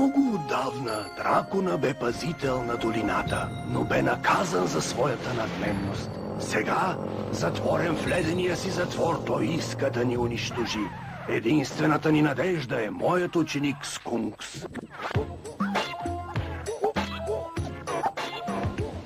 Много отдавна дракона бе пазител на долината, но бе наказан за своята надменност. Сега, затворен в ледения си затвор, той иска да ни унищожи. Единствената ни надежда е моят ученик Скункс.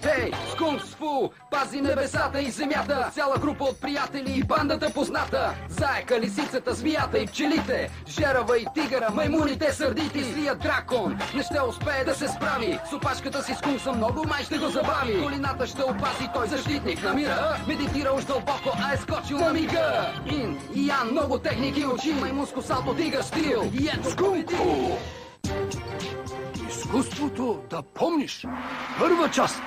Хей, Скункс Фу! Пази небесата и земята! Цяла група от приятели и бандата позната! Заека, лисицата, змията и пчелите! Жерава и тигъра, маймуните сърдити! Злият дракон не ще успее да се справи! С опашката си Скункса много май ще го забави! Долината ще опази, той защитник на мира! Медитира уж дълбоко, а е скочил на мига! Ин и Ян, много техники учи! Маймунско салто, тигър стил! И ето Скунку! Изкуството да помниш. Първа част.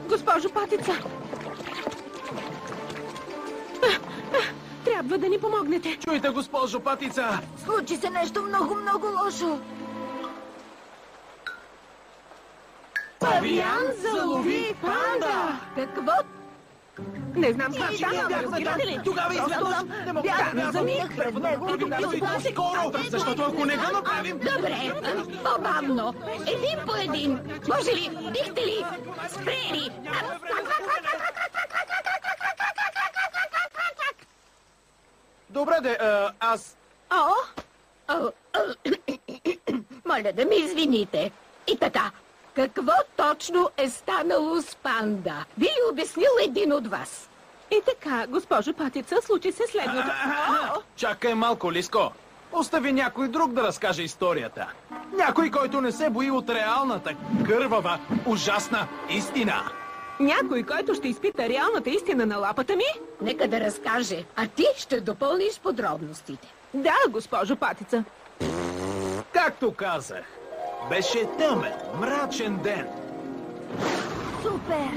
Госпожо Патица! Трябва да ни помогнете. Чуйте, госпожо Патица! Случи се нещо много лошо. Павиан залови панда! Какво? Не знам това, че разбирате ли? Тогава излязох! Не мога да заминах пред него. скоро, защото ако не го направим... Добре, по-бавно. Един по един. Може ли? Бихте ли? Спрели! Добре, аз... Моля да ми извините. И така, какво точно е станало с панда? Би ли обяснил един от вас? И така, госпожо Патица, случи се следното. Чакай малко, Лиско. Остави някой друг да разкаже историята. Някой, който не се бои от реалната, кървава, ужасна истина. Някой, който ще изпита реалната истина на лапата ми? Нека да разкаже, а ти ще допълниш подробностите. Да, госпожо Патица. Както казах, беше тъмен, мрачен ден. Супер!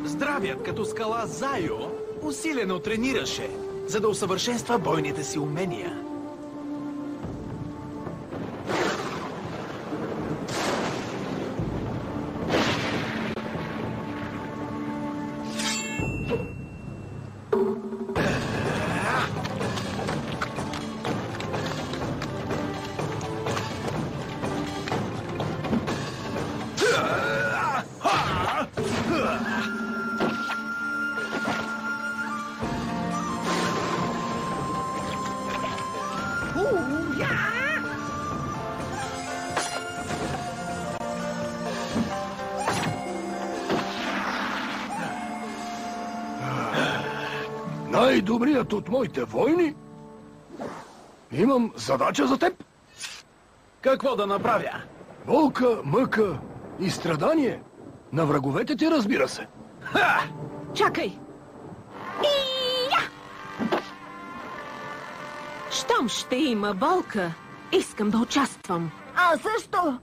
Здравият като скала Зайо усилено тренираше, за да усъвършенства бойните си умения. Най-добрият от моите войни? Имам задача за теб. Какво да направя? Болка, мъка и страдание. На враговете ти, разбира се. Ха! Чакай! Щом ще има болка, искам да участвам. А също!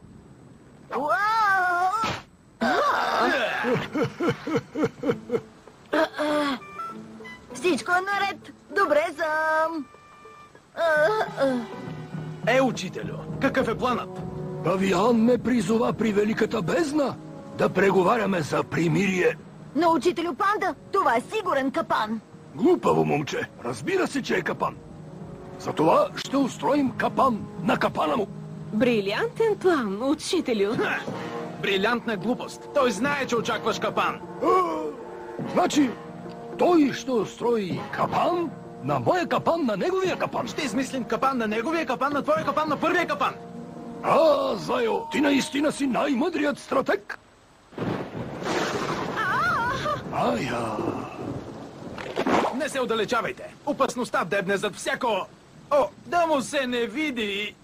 Всичко е наред. Добре съм. Учителю, какъв е планът? Павиан ме призова при Великата бездна да преговаряме за примирие. Но, учителю Панда, това е сигурен капан. Глупаво момче. Разбира се, че е капан. Затова ще устроим капан на капана му. Брилянтен план, учителю. Брилянтна глупост. Той знае, че очакваш капан. Значи, той ще устрои капан на моя капан, на неговия капан. Ще измислим капан на неговия капан, на твоя капан, на първия капан. Зайо, ти наистина си най-мъдрият стратег. Не се отдалечавайте. Опасността дебне зад всяко... О, да му се не види.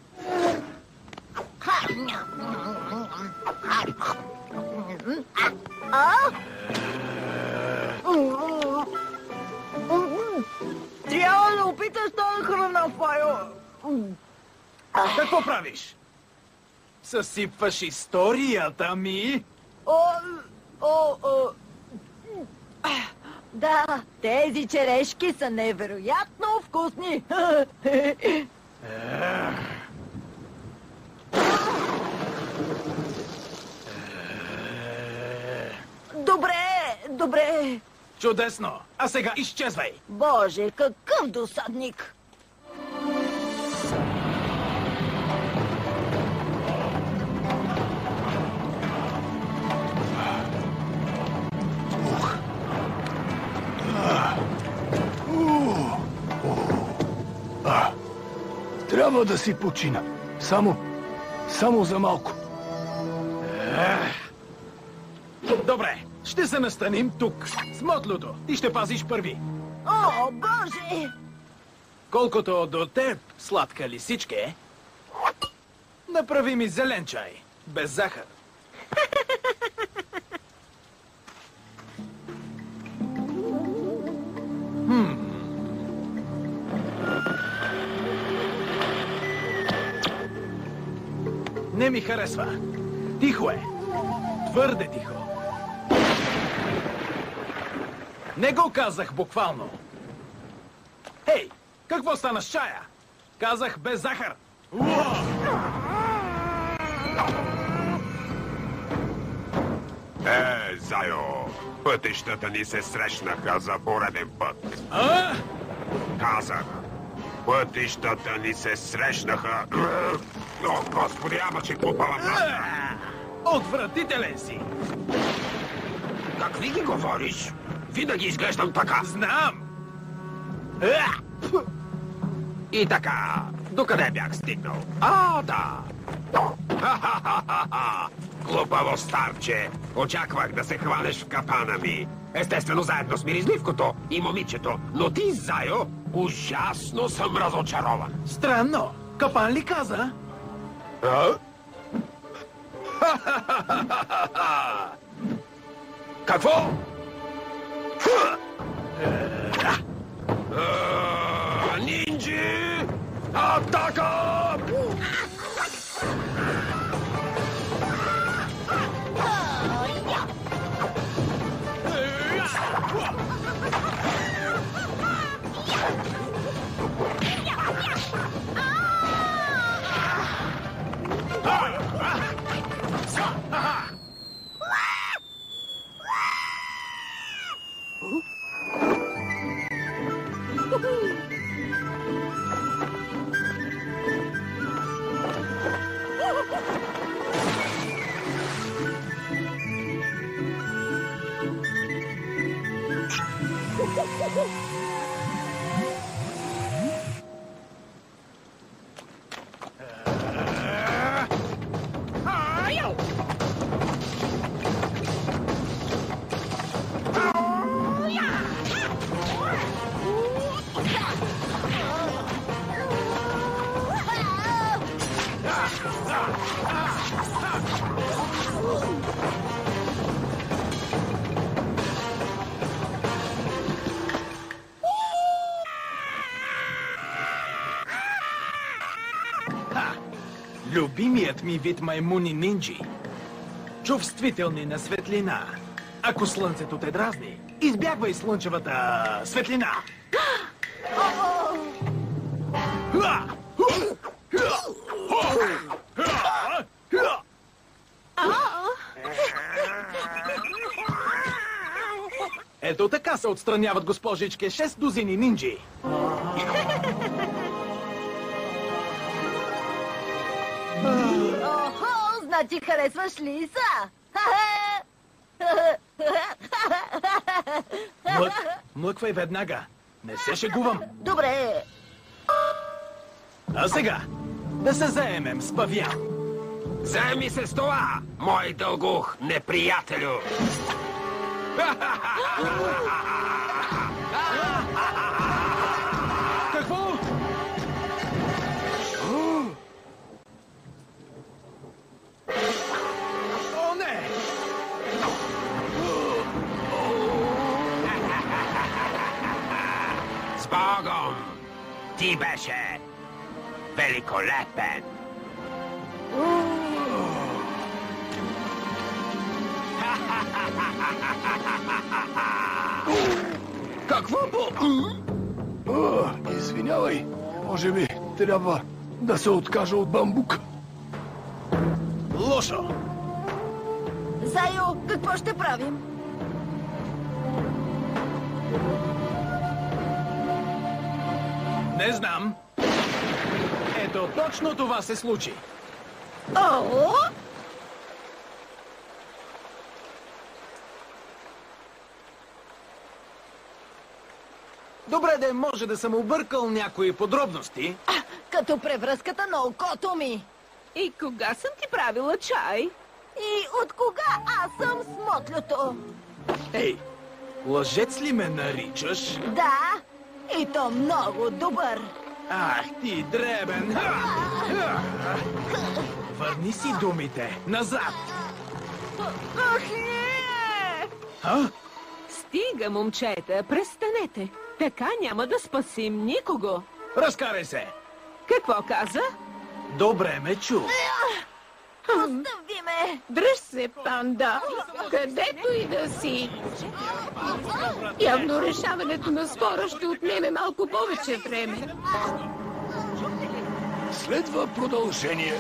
Трябва да опиташ тази храна, Файо. Какво правиш? Съсипваш историята ми? Да, тези черешки са невероятно вкусни. Добре. Чудесно. А сега изчезвай. Боже, какъв досадник. Трябва да си почина. Само за малко. Добре, ще се настаним тук. С Мотлото. Ти ще пазиш първи. О, Боже! Колкото до теб, сладка лисичке, направи ми зелен чай. Без захар. Не ми харесва. Тихо е. Твърде тихо. Не го казах буквално. Хей, какво стана с чая? Казах без захар. Зайо, пътищата ни се срещнаха за пореден път. Казах, пътищата ни се срещнаха... О, Господи, ама че глупава млада! Отвратителен си! Какви ги говориш? Винаги изглеждам така. Знам! И така, докъде бях стигнал? Да! Глупаво старче! Очаквах да се хванеш в капана ми. Естествено, заедно с миризливкото и момичето. Но ти, Зайо, ужасно съм разочарован. Странно. Капан ли каза? Какво? Нинджи! Атака! Любимият ми вид маймуни нинджи. Чувствителни на светлина. Ако слънцето те дразни, избягвай слънчевата светлина. Ето така се отстраняват, госпожичке, 6 дузини нинджи. Значи харесваш Лиса? Млъквай веднага. Не се шегувам. Добре. А сега да се заемем с павиан. Заеми се с това, мой дългух неприятелю! Какво? О, не! С Богом! Ти беше великолепен! Какво извинявай, може би трябва да се откажа от бамбук. Лошо! Зайо, какво ще правим? Не знам. Ето, точно това се случи. О! Добре, де може да съм объркал някои подробности. Като превръзката на окото ми. И кога съм ти правила чай? И от кога аз съм смотлюто? Ей, лъжец ли ме наричаш? Да, и то много добър. Ах, ти дребен! Върни си думите. Назад! Ах, не! А? Стига, момчета, престанете. Така няма да спасим никого. Разкарай се! Какво каза? Добре ме чу. Остави ме! Дръж се, панда, където и да си. Явно решаването на спора ще отнеме малко повече време. Следва продължение.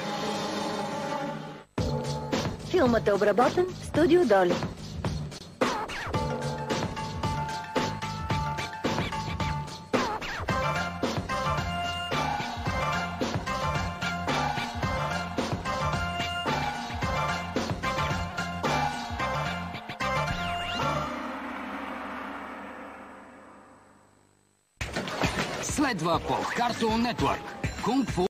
Филмът е обработен в студио Доли. Следва по Cartoon Network. Кунг Фу